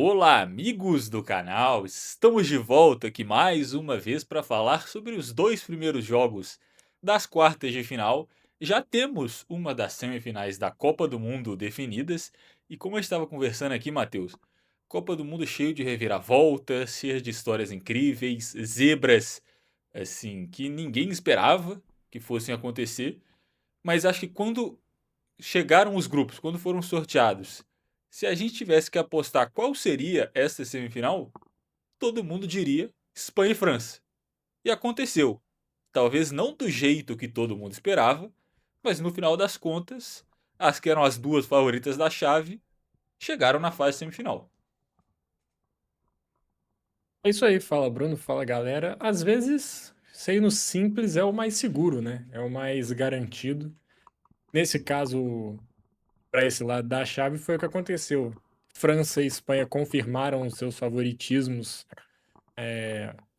Olá, amigos do canal! Estamos de volta aqui mais uma vez para falar sobre os dois primeiros jogos das quartas de final. Já temos uma das semifinais da Copa do Mundo definidas e como eu estava conversando aqui, Matheus, Copa do Mundo cheio de reviravoltas, cheia de histórias incríveis, zebras assim que ninguém esperava que fossem acontecer, mas acho que quando chegaram os grupos, quando foram sorteados, se a gente tivesse que apostar qual seria essa semifinal, todo mundo diria Espanha e França. E aconteceu. Talvez não do jeito que todo mundo esperava, mas no final das contas, as que eram as duas favoritas da chave chegaram na fase semifinal. É isso aí, fala Bruno, fala galera. Às vezes, ser no simples é o mais seguro, né? É o mais garantido. Nesse caso, para esse lado da chave, foi o que aconteceu. França e Espanha confirmaram os seus favoritismos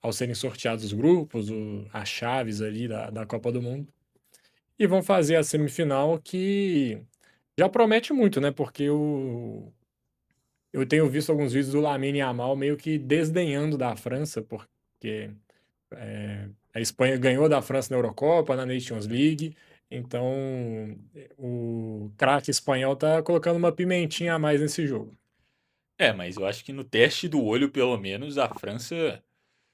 ao serem sorteados os grupos, as chaves ali da Copa do Mundo. E vão fazer a semifinal que já promete muito, né? Porque eu tenho visto alguns vídeos do Lamine Yamal meio que desdenhando da França, porque a Espanha ganhou da França na Eurocopa, na Nations League, então o craque espanhol tá colocando uma pimentinha a mais nesse jogo. É, mas eu acho que no teste do olho, pelo menos, a França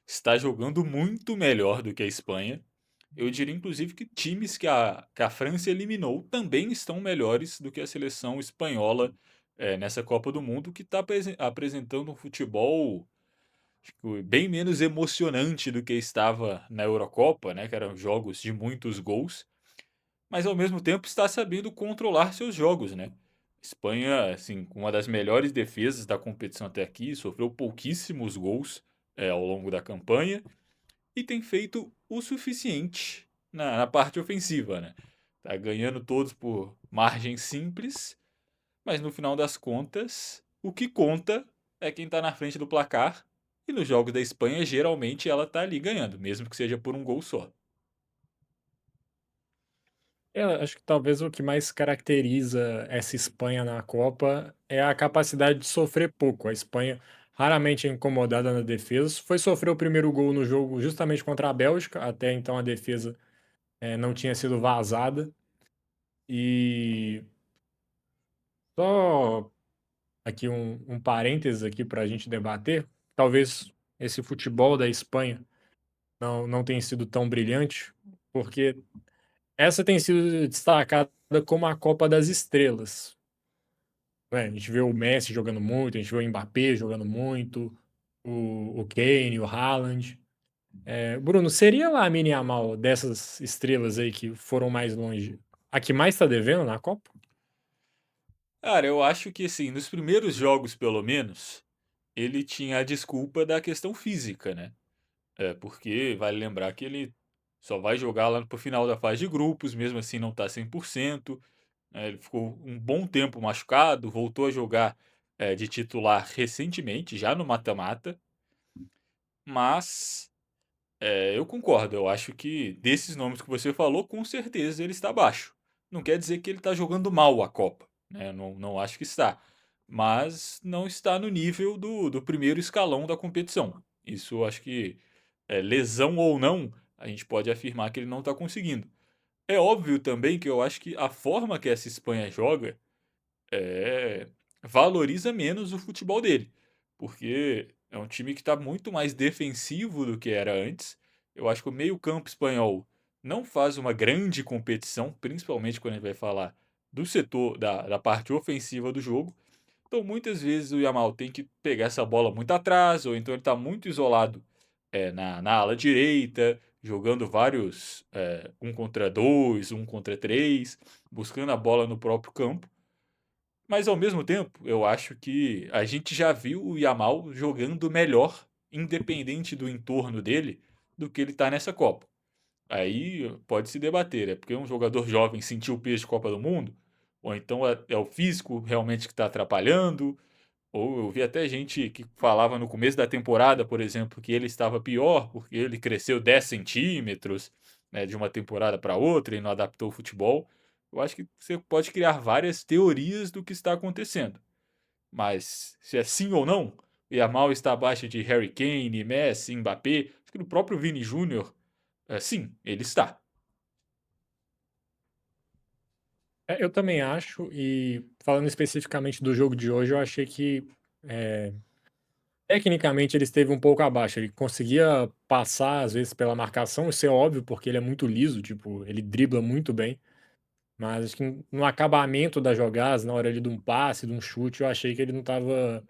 está jogando muito melhor do que a Espanha. Eu diria, inclusive, que times que a França eliminou também estão melhores do que a seleção espanhola nessa Copa do Mundo, que está apresentando um futebol acho que bem menos emocionante do que estava na Eurocopa, né, que eram jogos de muitos gols, mas ao mesmo tempo está sabendo controlar seus jogos, né? Espanha, assim, com uma das melhores defesas da competição até aqui, sofreu pouquíssimos gols ao longo da campanha e tem feito o suficiente na parte ofensiva, né? Tá ganhando todos por margem simples, mas no final das contas, o que conta é quem tá na frente do placar. E nos jogos da Espanha, geralmente ela tá ali ganhando, mesmo que seja por um gol só. Acho que talvez o que mais caracteriza essa Espanha na Copa é a capacidade de sofrer pouco. A Espanha raramente é incomodada na defesa. Foi sofrer o primeiro gol no jogo justamente contra a Bélgica, até então a defesa não tinha sido vazada. E só aqui um parênteses aqui para a gente debater. Talvez esse futebol da Espanha não tenha sido tão brilhante, porque essa tem sido destacada como a Copa das Estrelas. Né? A gente vê o Messi jogando muito, a gente vê o Mbappé jogando muito, o Kane, o Haaland. Bruno, seria lá a mini Yamal dessas estrelas aí que foram mais longe, a que mais tá devendo na Copa? Cara, eu acho que assim, nos primeiros jogos, pelo menos, ele tinha a desculpa da questão física, né? Porque vale lembrar que ele só vai jogar lá pro final da fase de grupos, mesmo assim não tá 100%. Ele ficou um bom tempo machucado, voltou a jogar de titular recentemente, já no mata-mata, mas eu concordo, eu acho que desses nomes que você falou, com certeza ele está abaixo. Não quer dizer que ele está jogando mal a Copa, né? Não acho que está, mas não está no nível do primeiro escalão da competição. Isso eu acho que, lesão ou não, a gente pode afirmar que ele não está conseguindo. É óbvio também que eu acho que a forma que essa Espanha joga eh, valoriza menos o futebol dele, porque é um time que está muito mais defensivo do que era antes. Eu acho que o meio-campo espanhol não faz uma grande competição, principalmente quando a gente vai falar do setor da parte ofensiva do jogo. Então, muitas vezes o Yamal tem que pegar essa bola muito atrás, ou então ele está muito isolado na ala direita, jogando vários 1 contra 2, 1 contra 3, buscando a bola no próprio campo. Mas ao mesmo tempo, eu acho que a gente já viu o Yamal jogando melhor, independente do entorno dele, do que ele está nessa Copa. Aí pode se debater, é porque um jogador jovem sentiu o peso de Copa do Mundo, ou então é o físico realmente que está atrapalhando, ou eu vi até gente que falava no começo da temporada, por exemplo, que ele estava pior porque ele cresceu 10 centímetros, né, de uma temporada para outra e não adaptou o futebol. Eu acho que você pode criar várias teorias do que está acontecendo. Mas se é sim ou não, o Yamal está abaixo de Harry Kane, Messi, Mbappé, acho que no próprio Vini Júnior, sim, ele está. Eu também acho, e falando especificamente do jogo de hoje, eu achei que, eh, tecnicamente ele esteve um pouco abaixo, ele conseguia passar às vezes pela marcação, isso é óbvio, porque ele é muito liso, tipo, ele dribla muito bem, mas acho que no acabamento das jogadas, na hora ali de um passe, de um chute, eu achei que ele não estava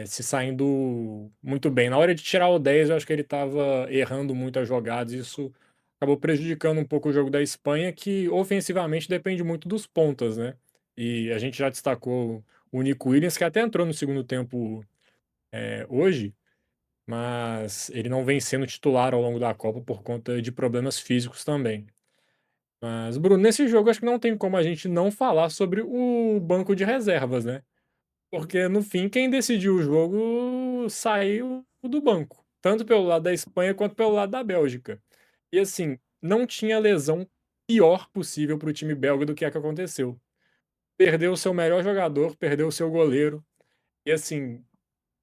se saindo muito bem. Na hora de tirar o 10, eu acho que ele estava errando muito as jogadas, e isso acabou prejudicando um pouco o jogo da Espanha, que ofensivamente depende muito dos pontas, né. E a gente já destacou o Nico Williams, que até entrou no segundo tempo, hoje, mas ele não vem sendo titular ao longo da Copa por conta de problemas físicos também. Mas, Bruno, nesse jogo acho que não tem como a gente não falar sobre o banco de reservas, né. Porque no fim quem decidiu o jogo saiu do banco, tanto pelo lado da Espanha quanto pelo lado da Bélgica. E assim, não tinha lesão pior possível para o time belga do que a que aconteceu. Perdeu o seu melhor jogador, perdeu o seu goleiro, e assim,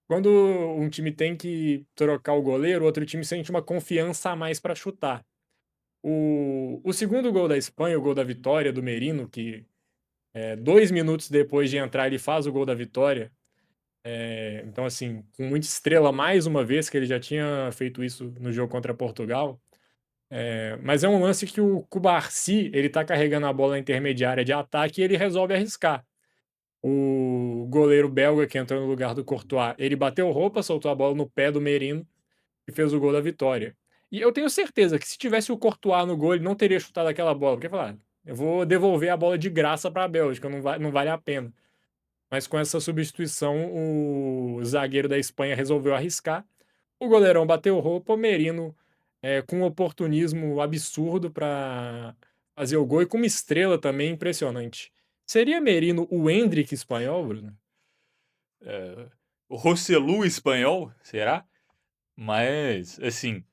quando um time tem que trocar o goleiro, o outro time sente uma confiança a mais para chutar. O segundo gol da Espanha, o gol da vitória do Merino, que 2 minutos depois de entrar ele faz o gol da vitória. Então, assim, com muita estrela mais uma vez, que ele já tinha feito isso no jogo contra Portugal. Mas é um lance que o Cubarsí, ele tá carregando a bola intermediária de ataque e ele resolve arriscar. O goleiro belga que entrou no lugar do Courtois, ele bateu roupa, soltou a bola no pé do Merino e fez o gol da vitória. E eu tenho certeza que se tivesse o Courtois no gol, ele não teria chutado aquela bola, porque falar, eu vou devolver a bola de graça para a Bélgica, não vale a pena. Mas com essa substituição, o zagueiro da Espanha resolveu arriscar. O goleirão bateu roupa, o Merino, com um oportunismo absurdo para fazer o gol e com uma estrela também impressionante. Seria Merino o Endrick espanhol, Bruno? Eh, o Rossellu espanhol, será? Mas, assim,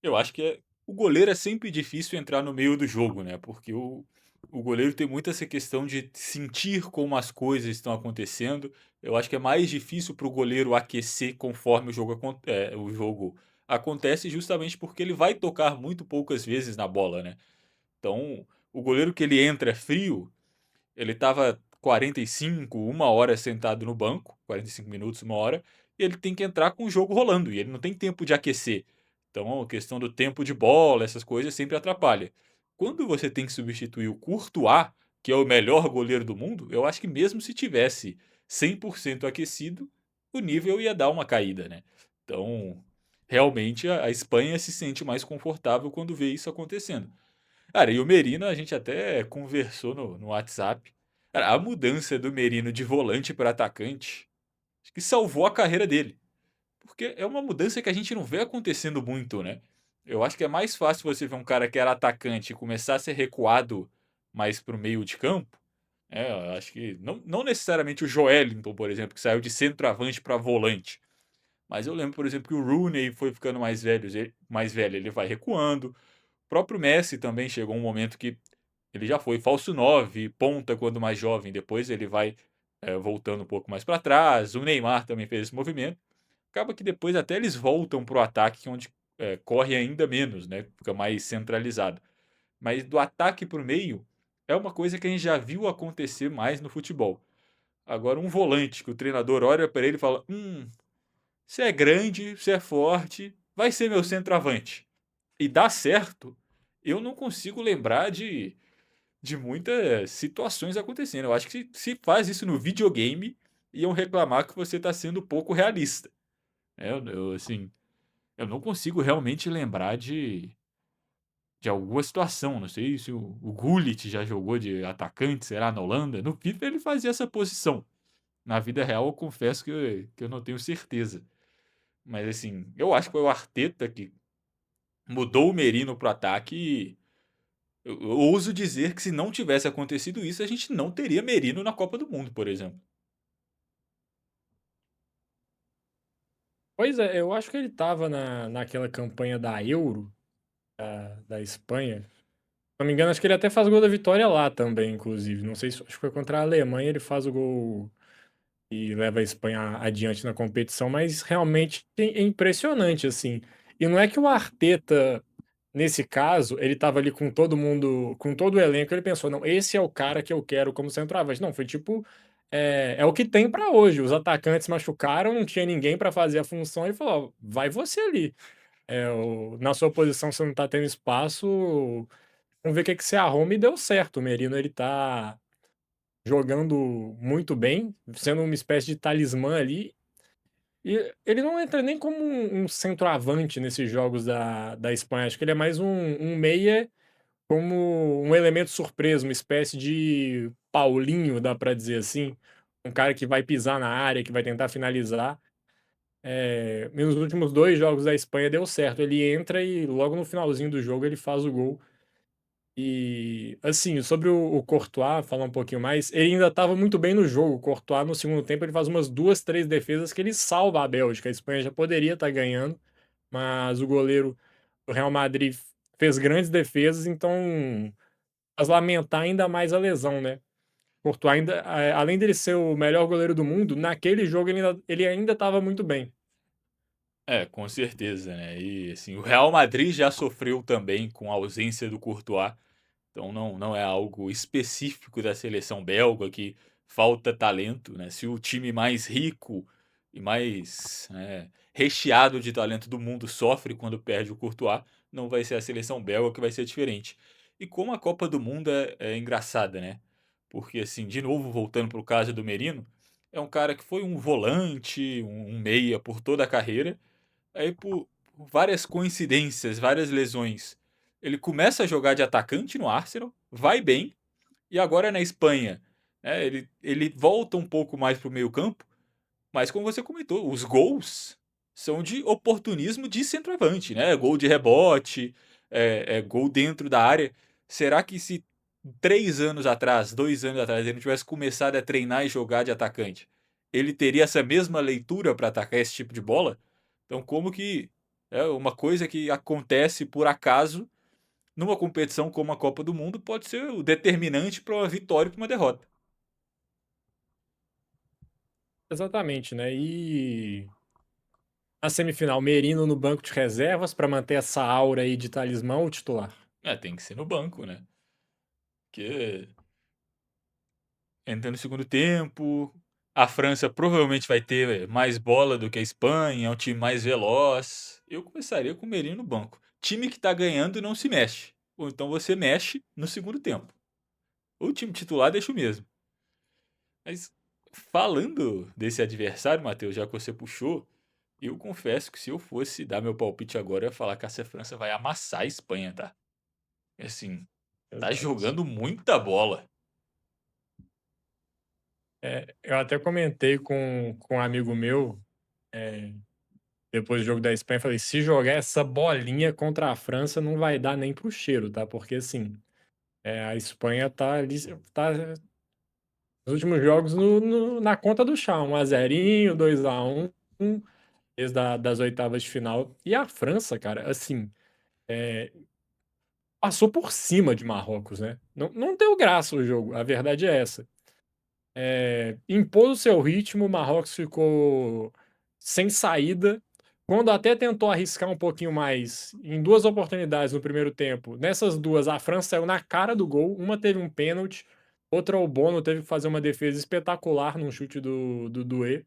eu acho que o goleiro é sempre difícil entrar no meio do jogo, né? Porque o goleiro tem muito essa questão de sentir como as coisas estão acontecendo. Eu acho que é mais difícil para o goleiro aquecer conforme o jogo acontece, justamente porque ele vai tocar muito poucas vezes na bola, né? Então, o goleiro que ele entra frio, ele estava 45, uma hora sentado no banco, 45 minutos, uma hora, e ele tem que entrar com o jogo rolando, e ele não tem tempo de aquecer. Então, a questão do tempo de bola, essas coisas sempre atrapalha. Quando você tem que substituir o Courtois, que é o melhor goleiro do mundo, eu acho que mesmo se tivesse 100% aquecido, o nível ia dar uma caída, né? Então, realmente a Espanha se sente mais confortável quando vê isso acontecendo. Cara, e o Merino a gente até conversou no WhatsApp. Cara, a mudança do Merino de volante para atacante, acho que salvou a carreira dele. Porque é uma mudança que a gente não vê acontecendo muito, né? Eu acho que é mais fácil você ver um cara que era atacante e começar a ser recuado mais para o meio de campo. Eu acho que não necessariamente o Joelinton, por exemplo, que saiu de centroavante para volante. Mas eu lembro, por exemplo, que o Rooney foi ficando mais velho, ele vai recuando. O próprio Messi também chegou um momento que ele já foi falso 9, ponta quando mais jovem, depois ele vai, voltando um pouco mais para trás. O Neymar também fez esse movimento. Acaba que depois até eles voltam para o ataque, onde corre ainda menos, né? Fica mais centralizado. Mas do ataque para o meio é uma coisa que a gente já viu acontecer mais no futebol. Agora, um volante que o treinador olha para ele e fala: você é grande, você é forte, vai ser meu centroavante. E dá certo, eu não consigo lembrar de muitas situações acontecendo. Eu acho que se faz isso no videogame, iam reclamar que você está sendo pouco realista. Assim, eu não consigo realmente lembrar de alguma situação. Não sei se o Gullit já jogou de atacante, será, na Holanda. No FIFA ele fazia essa posição. Na vida real, eu confesso que eu não tenho certeza. Mas assim, eu acho que foi o Arteta que mudou o Merino pro ataque e eu ouso dizer que se não tivesse acontecido isso, a gente não teria Merino na Copa do Mundo, por exemplo. Pois é, eu acho que ele estava naquela campanha da Euro, da Espanha. Se não me engano, acho que ele até faz o gol da vitória lá também, inclusive. Não sei se acho que foi contra a Alemanha, ele faz o gol e leva a Espanha adiante na competição, mas realmente é impressionante, assim. E não é que o Arteta, nesse caso, ele estava ali com todo mundo, com todo o elenco, ele pensou: "Não, esse é o cara que eu quero como centroavante". Não, foi tipo, é o que tem pra hoje, os atacantes machucaram, não tinha ninguém pra fazer a função, ele falou: "Ó, vai você ali, na sua posição você não tá tendo espaço, vamos ver o que que você arruma", e deu certo. O Merino ele tá jogando muito bem, sendo uma espécie de talismã ali, e ele não entra nem como um centroavante nesses jogos da Espanha, acho que ele é mais um meia, como um elemento surpresa, uma espécie de Paulinho, dá pra dizer assim, um cara que vai pisar na área, que vai tentar finalizar. Nos últimos 2 jogos da Espanha deu certo, ele entra e logo no finalzinho do jogo ele faz o gol. E, assim, sobre o Courtois, falar um pouquinho mais, ele ainda estava muito bem no jogo. O Courtois, no segundo tempo, ele faz umas 2, 3 defesas que ele salva a Bélgica. A Espanha já poderia estar ganhando, mas o goleiro do Real Madrid fez grandes defesas, então faz lamentar ainda mais a lesão, né. Courtois ainda, além dele ser o melhor goleiro do mundo, naquele jogo ele ainda estava muito bem. É, com certeza, né. E, assim, o Real Madrid já sofreu também com a ausência do Courtois. Então não é algo específico da seleção belga que falta talento, né, se o time mais rico e mais, recheado de talento do mundo sofre quando perde o Courtois, não vai ser a seleção belga que vai ser diferente. E como a Copa do Mundo é engraçada, né, porque assim, de novo voltando para o caso do Merino, é um cara que foi um volante, um meia por toda a carreira, aí por várias coincidências, várias lesões, ele começa a jogar de atacante no Arsenal, vai bem, e agora na Espanha, né, ele volta um pouco mais para o meio-campo, mas como você comentou, os gols são de oportunismo de centroavante, né, gol de rebote, gol dentro da área. Será que se 3 anos atrás, 2 anos atrás, ele não tivesse começado a treinar e jogar de atacante, ele teria essa mesma leitura para atacar esse tipo de bola? Então como que é uma coisa que acontece por acaso, numa competição como a Copa do Mundo, pode ser o determinante para uma vitória ou pra uma derrota. Exatamente, né. E na semifinal, Merino no banco de reservas para manter essa aura aí de talismã ou titular? É, tem que ser no banco, né, porque entra no segundo tempo, a França provavelmente vai ter mais bola do que a Espanha, é um time mais veloz. Eu começaria com o Merino no banco. Time que tá ganhando não se mexe, ou então você mexe no segundo tempo. O time titular deixa o mesmo. Mas falando desse adversário, Matheus, já que você puxou, eu confesso que se eu fosse dar meu palpite agora, eu ia falar que essa França vai amassar a Espanha, tá? Assim, tá Exato. jogando muita bola. Eu até comentei com um amigo meu, eh, depois do jogo da Espanha, falei: "Se jogar essa bolinha contra a França, não vai dar nem para o cheiro, tá?" Porque, assim, a Espanha tá ali, tá nos últimos jogos na conta do chá, 1-0, 2-1, desde das oitavas de final. E a França, cara, assim, eh, passou por cima de Marrocos, né. Não deu graça o jogo, a verdade é essa. Impôs o seu ritmo, o Marrocos ficou sem saída. Quando até tentou arriscar um pouquinho mais, em 2 oportunidades no primeiro tempo, nessas 2 a França saiu na cara do gol, uma teve um pênalti, outra o Bono teve que fazer uma defesa espetacular num chute do Doué.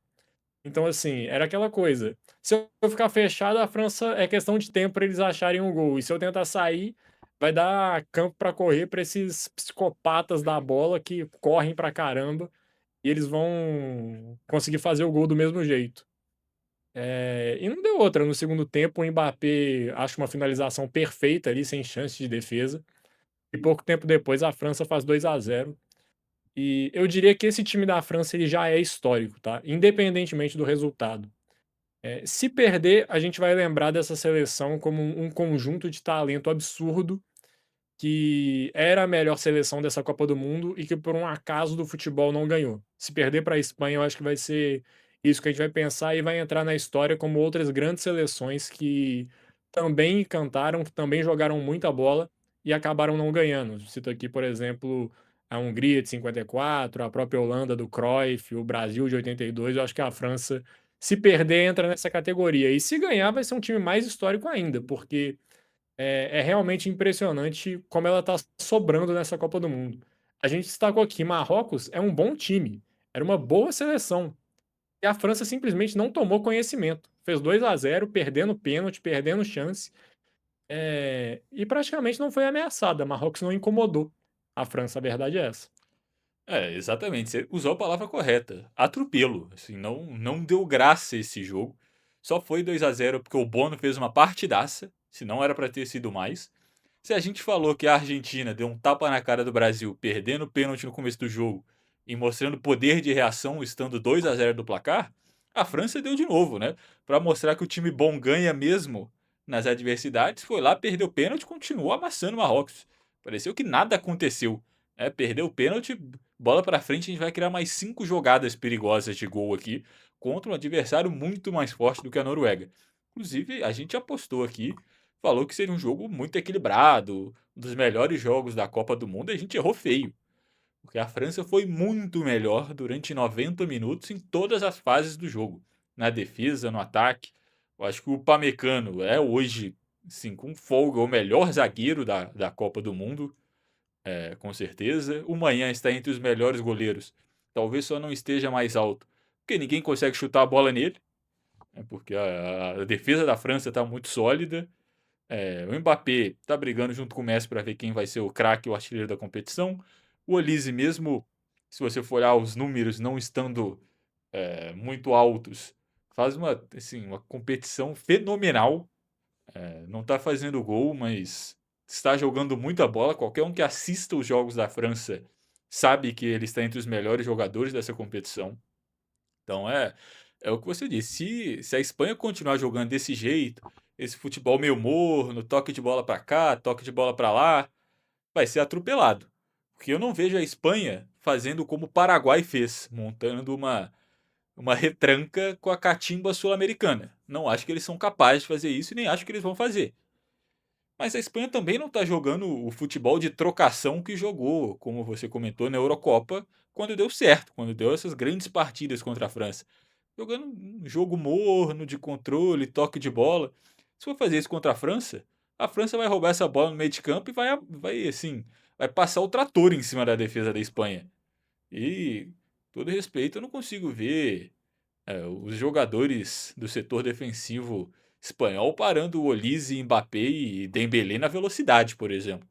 Então, assim, era aquela coisa, se eu ficar fechado, a França é questão de tempo para eles acharem um gol, e se eu tentar sair, vai dar campo para correr para esses psicopatas da bola que correm pra caramba, e eles vão conseguir fazer o gol do mesmo jeito. E não deu outra, no segundo tempo o Mbappé acha uma finalização perfeita ali, sem chance de defesa, e pouco tempo depois a França faz 2-0. E eu diria que esse time da França ele já é histórico, tá, independentemente do resultado. Se perder, a gente vai lembrar dessa seleção como um conjunto de talento absurdo, que era a melhor seleção dessa Copa do Mundo e que por um acaso do futebol não ganhou. Se perder para a Espanha, eu acho que vai ser isso que a gente vai pensar e vai entrar na história como outras grandes seleções que também encantaram, que também jogaram muita bola e acabaram não ganhando. Cito aqui, por exemplo, a Hungria de 54, a própria Holanda do Cruyff, o Brasil de 82, eu acho que a França, se perder, entra nessa categoria. E se ganhar, vai ser um time mais histórico ainda, porque é realmente impressionante como ela está sobrando nessa Copa do Mundo. A gente destacou aqui, Marrocos é um bom time, era uma boa seleção. E a França simplesmente não tomou conhecimento. Fez 2-0, perdendo pênalti, perdendo chance, e praticamente não foi ameaçada. Marrocos não incomodou a França, a verdade é essa. É, exatamente, você usou a palavra correta, atropelo, assim, não deu graça esse jogo, só foi 2-0 porque o Bono fez uma partidaça, senão era para ter sido mais. Se a gente falou que a Argentina deu um tapa na cara do Brasil, perdendo o pênalti no começo do jogo e mostrando poder de reação estando 2-0 do placar, a França deu de novo, né, para mostrar que o time bom ganha mesmo nas adversidades, foi lá, perdeu o pênalti e continuou amassando o Marrocos. Pareceu que nada aconteceu, né, perdeu o pênalti, bola para frente, a gente vai criar mais 5 jogadas perigosas de gol aqui, contra um adversário muito mais forte do que a Noruega. Inclusive, a gente apostou aqui, falou que seria um jogo muito equilibrado, um dos melhores jogos da Copa do Mundo, e a gente errou feio. Porque a França foi muito melhor durante 90 minutos em todas as fases do jogo. Na defesa, no ataque. Eu acho que o Pamecano é hoje, sim, com folga, o melhor zagueiro da Copa do Mundo, com certeza. O Manhã está entre os melhores goleiros. Talvez só não esteja mais alto, porque ninguém consegue chutar a bola nele, né, porque a defesa da França está muito sólida. O Mbappé está brigando junto com o Messi para ver quem vai ser o craque, o artilheiro da competição. O Olise, mesmo se você for olhar os números não estando muito altos, faz uma, assim, uma competição fenomenal. Não está fazendo gol, mas está jogando muita bola. Qualquer um que assista os jogos da França sabe que ele está entre os melhores jogadores dessa competição. Então é o que você disse. Se a Espanha continuar jogando desse jeito, esse futebol meio morno, toque de bola para cá, toque de bola para lá, vai ser atropelado. Porque eu não vejo a Espanha fazendo como o Paraguai fez, montando uma retranca com a catimba sul-americana. Não acho que eles são capazes de fazer isso e nem acho que eles vão fazer. Mas a Espanha também não está jogando o futebol de trocação que jogou, como você comentou, na Eurocopa, quando deu certo, quando deu essas grandes partidas contra a França. Jogando um jogo morno, de controle, toque de bola. Se for fazer isso contra a França vai roubar essa bola no meio de campo e vai assim, vai passar o trator em cima da defesa da Espanha. E, todo respeito, eu não consigo ver os jogadores do setor defensivo espanhol parando o Olise, Mbappé e Dembélé na velocidade, por exemplo.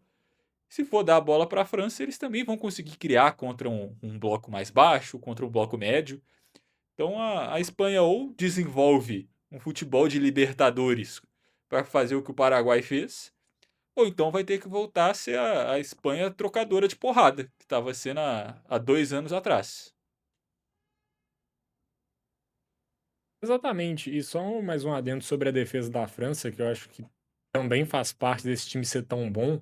Se for dar a bola para a França, eles também vão conseguir criar contra um bloco mais baixo, contra um bloco médio. Então a Espanha ou desenvolve um futebol de Libertadores para fazer o que o Paraguai fez, ou então vai ter que voltar a ser a Espanha trocadora de porrada, que estava sendo há 2 anos atrás. Exatamente. E só mais um adendo sobre a defesa da França, que eu acho que também faz parte desse time ser tão bom.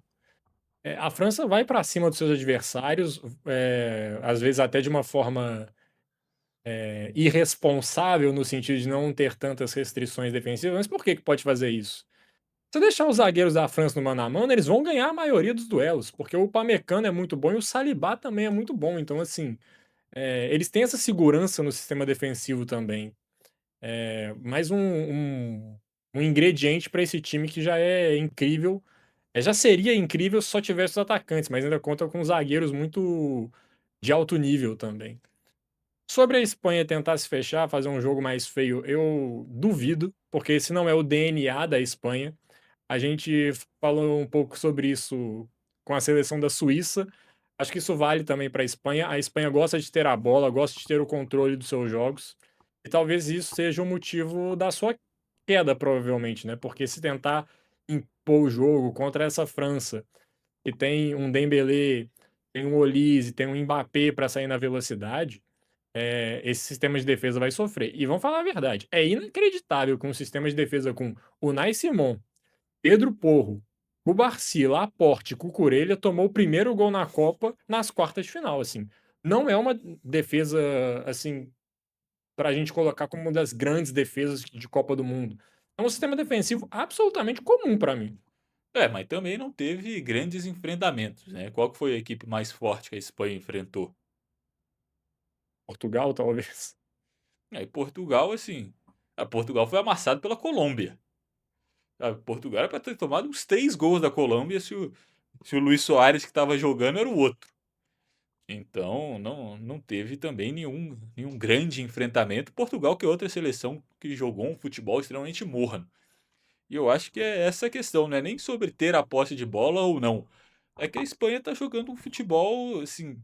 A França vai para cima dos seus adversários, às vezes até de uma forma irresponsável, no sentido de não ter tantas restrições defensivas. Mas por que pode fazer isso? Se deixar os zagueiros da França no mano a mano, eles vão ganhar a maioria dos duelos, porque o Upamecano é muito bom e o Saliba também é muito bom. Então, assim, eles têm essa segurança no sistema defensivo também. Mais um ingrediente para esse time que já é incrível. Já seria incrível se só tivesse os atacantes, mas ainda conta com zagueiros muito de alto nível também. Sobre a Espanha tentar se fechar, fazer um jogo mais feio, eu duvido, porque esse não é o DNA da Espanha. A gente falou um pouco sobre isso com a seleção da Suíça. Acho que isso vale também para a Espanha. A Espanha gosta de ter a bola, gosta de ter o controle dos seus jogos. E talvez isso seja o motivo da sua queda, provavelmente, né? Porque se tentar impor o jogo contra essa França, que tem um Dembélé, tem um Olise, tem um Mbappé para sair na velocidade, esse sistema de defesa vai sofrer. E vamos falar a verdade, é inacreditável que um sistema de defesa com Unai Simon, Pedro Porro, Cubarsí, Laporte, Cucurella tomou o primeiro gol na Copa nas quartas de final, assim. Não é uma defesa, assim, pra gente colocar como uma das grandes defesas de Copa do Mundo. É um sistema defensivo absolutamente comum pra mim. É, mas também não teve grandes enfrentamentos, né. Qual que foi a equipe mais forte que a Espanha enfrentou? Portugal, talvez. Aí Portugal, assim, a Portugal foi amassado pela Colômbia. Sabe, Portugal era para ter tomado uns 3 gols da Colômbia se o Luís Soares que estava jogando era o outro. Então não teve também nenhum grande enfrentamento. Portugal que é outra seleção que jogou um futebol extremamente morno. E eu acho que é essa a questão, não é nem sobre ter a posse de bola ou não. É que a Espanha está jogando um futebol, assim,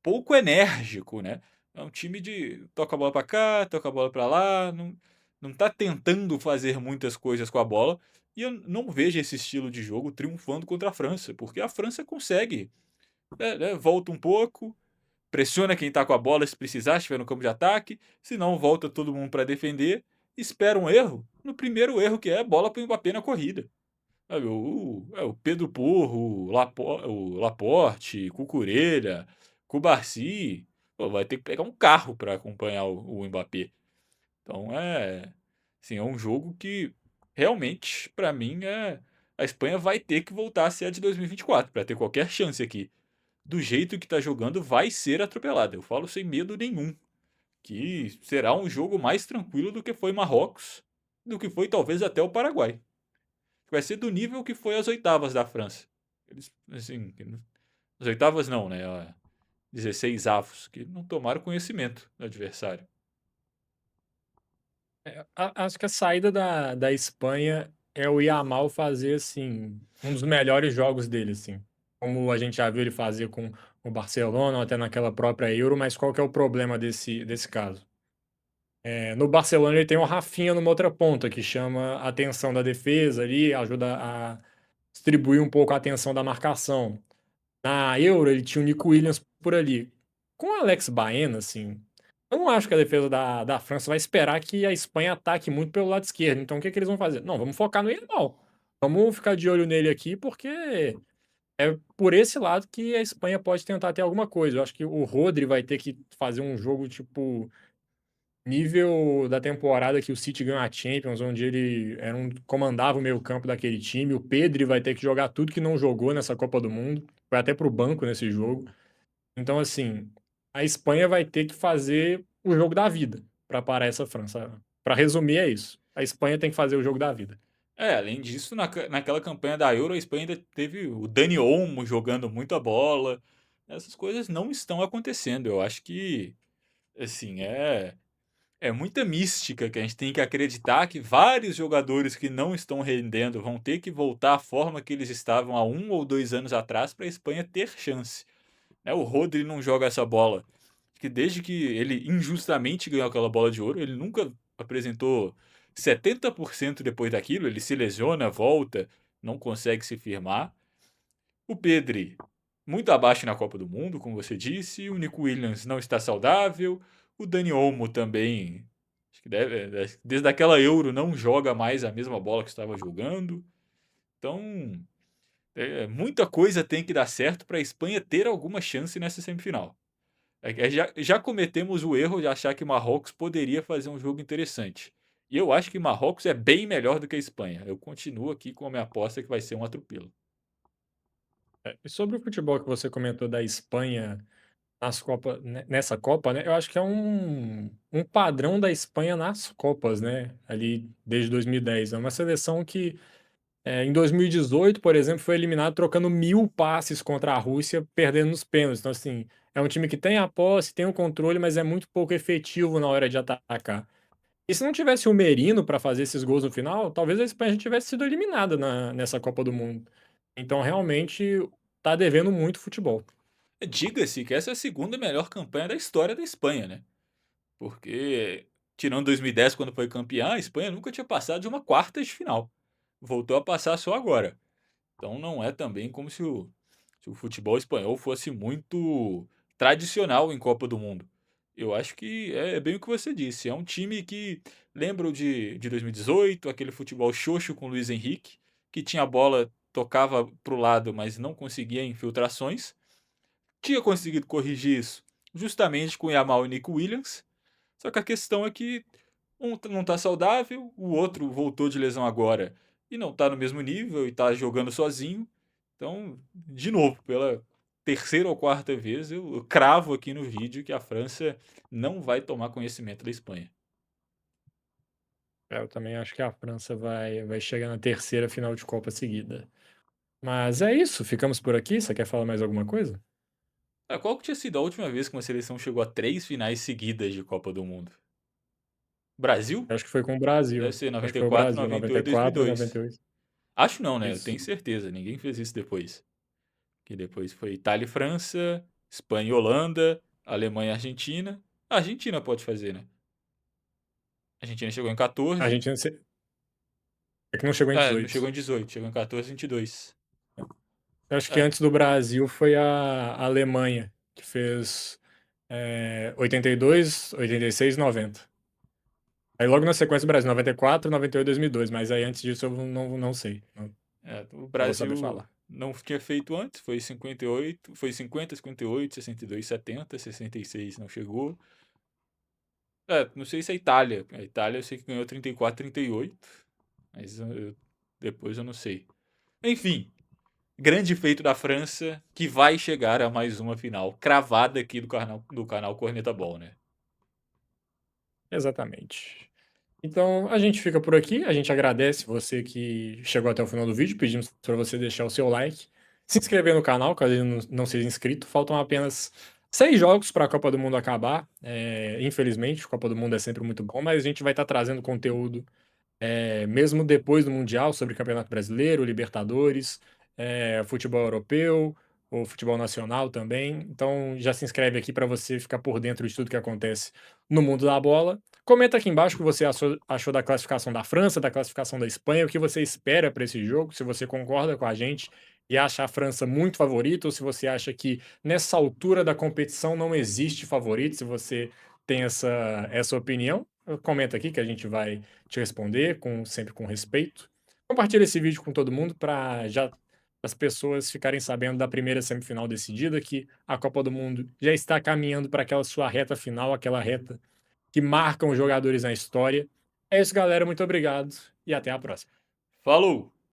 pouco enérgico, né. É um time de toca a bola para cá, toca a bola para lá, não tá tentando fazer muitas coisas com a bola, e eu não vejo esse estilo de jogo triunfando contra a França, porque a França consegue, volta um pouco, pressiona quem tá com a bola se precisar, se estiver no campo de ataque, se não volta todo mundo para defender, espera um erro, no primeiro erro que é bola para o Mbappé na corrida. Sabe, o Pedro Porro, o Laporte, Cucurella, Cubarsí, pô, vai ter que pegar um carro para acompanhar o Mbappé. Então assim, é um jogo que realmente, para mim, a Espanha vai ter que voltar a ser a de 2024 para ter qualquer chance aqui. Do jeito que tá jogando, vai ser atropelada. Eu falo sem medo nenhum, que será um jogo mais tranquilo do que foi Marrocos, do que foi talvez até o Paraguai. Vai ser do nível que foi as oitavas da França. Eles, assim, as oitavas não, né? 16 avos, que não tomaram conhecimento do adversário. Acho que a saída da Espanha é o Yamal fazer, assim, um dos melhores jogos dele, assim. Como a gente já viu ele fazer com o Barcelona, ou até naquela própria Euro, mas qual que é o problema desse caso? No Barcelona ele tem o Rafinha numa outra ponta, que chama a atenção da defesa ali, ajuda a distribuir um pouco a atenção da marcação. Na Euro ele tinha o Nico Williams por ali. Com o Alex Baena, assim, eu não acho que a defesa da França vai esperar que a Espanha ataque muito pelo lado esquerdo. Então o que que eles vão fazer? Não, vamos focar no Yamal. Vamos ficar de olho nele aqui, porque é por esse lado que a Espanha pode tentar ter alguma coisa. Eu acho que o Rodri vai ter que fazer um jogo, tipo, nível da temporada que o City ganhou a Champions, onde ele comandava o meio-campo daquele time. O Pedri vai ter que jogar tudo que não jogou nessa Copa do Mundo. Vai até para o banco nesse jogo. Então, assim, a Espanha vai ter que fazer o jogo da vida para parar essa França. Para resumir, é isso. A Espanha tem que fazer o jogo da vida. Além disso, naquela campanha da Euro, a Espanha ainda teve o Dani Olmo jogando muita bola. Essas coisas não estão acontecendo. Eu acho que, assim, é muita mística que a gente tem que acreditar que vários jogadores que não estão rendendo vão ter que voltar à forma que eles estavam há 1 ou 2 anos atrás para a Espanha ter chance. Né, o Rodri não joga essa bola, que desde que ele injustamente ganhou aquela bola de ouro, ele nunca apresentou 70% depois daquilo, ele se lesiona, volta, não consegue se firmar. O Pedri, muito abaixo na Copa do Mundo, como você disse, o Nico Williams não está saudável, o Dani Olmo também, acho que desde aquela Euro não joga mais a mesma bola que estava jogando. Então, muita coisa tem que dar certo para a Espanha ter alguma chance nessa semifinal. Já cometemos o erro de achar que Marrocos poderia fazer um jogo interessante. E eu acho que Marrocos é bem melhor do que a Espanha. Eu continuo aqui com a minha aposta que vai ser um atropelo. E sobre o futebol que você comentou da Espanha nessa Copa, né? Eu acho que é um padrão da Espanha nas Copas, né? Ali desde 2010. É uma seleção que em 2018, por exemplo, foi eliminado trocando 1000 passes contra a Rússia, perdendo nos pênaltis. Então, assim, é um time que tem a posse, tem o controle, mas é muito pouco efetivo na hora de atacar. E se não tivesse o Merino para fazer esses gols no final, talvez a Espanha já tivesse sido eliminada nessa Copa do Mundo. Então, realmente, tá devendo muito futebol. Diga-se que essa é a segunda melhor campanha da história da Espanha, né? Porque, tirando 2010, quando foi campeã, a Espanha nunca tinha passado de uma quarta de final. Voltou a passar só agora. Então não é também como se o futebol espanhol fosse muito tradicional em Copa do Mundo. Eu acho que é bem o que você disse. É um time que lembra o de 2018, aquele futebol xoxo com o Luiz Henrique, que tinha a bola, tocava para o lado, mas não conseguia infiltrações. Tinha conseguido corrigir isso justamente com Yamal e Nico Williams. Só que a questão é que um não está saudável, o outro voltou de lesão agora e não tá no mesmo nível e tá jogando sozinho. Então, de novo, pela terceira ou quarta vez, eu cravo aqui no vídeo que a França não vai tomar conhecimento da Espanha. Eu também acho que a França vai chegar na terceira final de Copa seguida. Mas é isso, ficamos por aqui. Você quer falar mais alguma coisa? Ah, qual que tinha sido a última vez que uma seleção chegou a 3 finais seguidas de Copa do Mundo? Brasil? Eu acho que foi com o Deve Brasil. ser Acho que noventa e foi o quatro, Brasil, 98, 94 e 2002. 98. Acho não, né, eu Isso. tenho certeza, ninguém fez isso depois. Que depois foi Itália e França, Espanha e Holanda, Alemanha e Argentina. A Argentina pode fazer, né. A Argentina chegou em A 14. gente não se É que não chegou em É, não chegou 18. em 18, chegou em 14 e 22. Eu acho que É, antes do Brasil foi a Alemanha, que fez, 82, 86 e 90. Aí logo na sequência o Brasil, 94, 98, 2002, mas aí antes disso eu não sei, o não vou saber Brasil falar. não tinha feito antes, foi 58, foi 50, 58, 62, 70, 66 não chegou. É, não sei se é a Itália. A Itália eu sei que ganhou 34, 38, mas depois eu não sei. Enfim, grande feito da França, que vai chegar a mais uma final, cravada aqui do canal Corneta Ball, né? Exatamente. Então a gente fica por aqui, a gente agradece você que chegou até o final do vídeo, pedimos para você deixar o seu like, se inscrever no canal caso ele não seja inscrito, faltam apenas 6 jogos para a Copa do Mundo acabar, infelizmente, a Copa do Mundo é sempre muito bom, mas a gente vai estar trazendo conteúdo mesmo depois do Mundial, sobre Campeonato Brasileiro, Libertadores, futebol europeu, o futebol nacional também. Então já se inscreve aqui para você ficar por dentro de tudo que acontece no mundo da bola. Comenta aqui embaixo o que você achou da classificação da França, da classificação da Espanha, o que você espera para esse jogo, se você concorda com a gente e acha a França muito favorita, ou se você acha que nessa altura da competição não existe favorito, se você tem essa opinião, comenta aqui que a gente vai te responder sempre com respeito. Compartilha esse vídeo com todo mundo para já as pessoas ficarem sabendo da primeira semifinal decidida, que a Copa do Mundo já está caminhando para aquela sua reta final, aquela reta que marcam os jogadores na história. É isso, galera. Muito obrigado e até a próxima. Falou!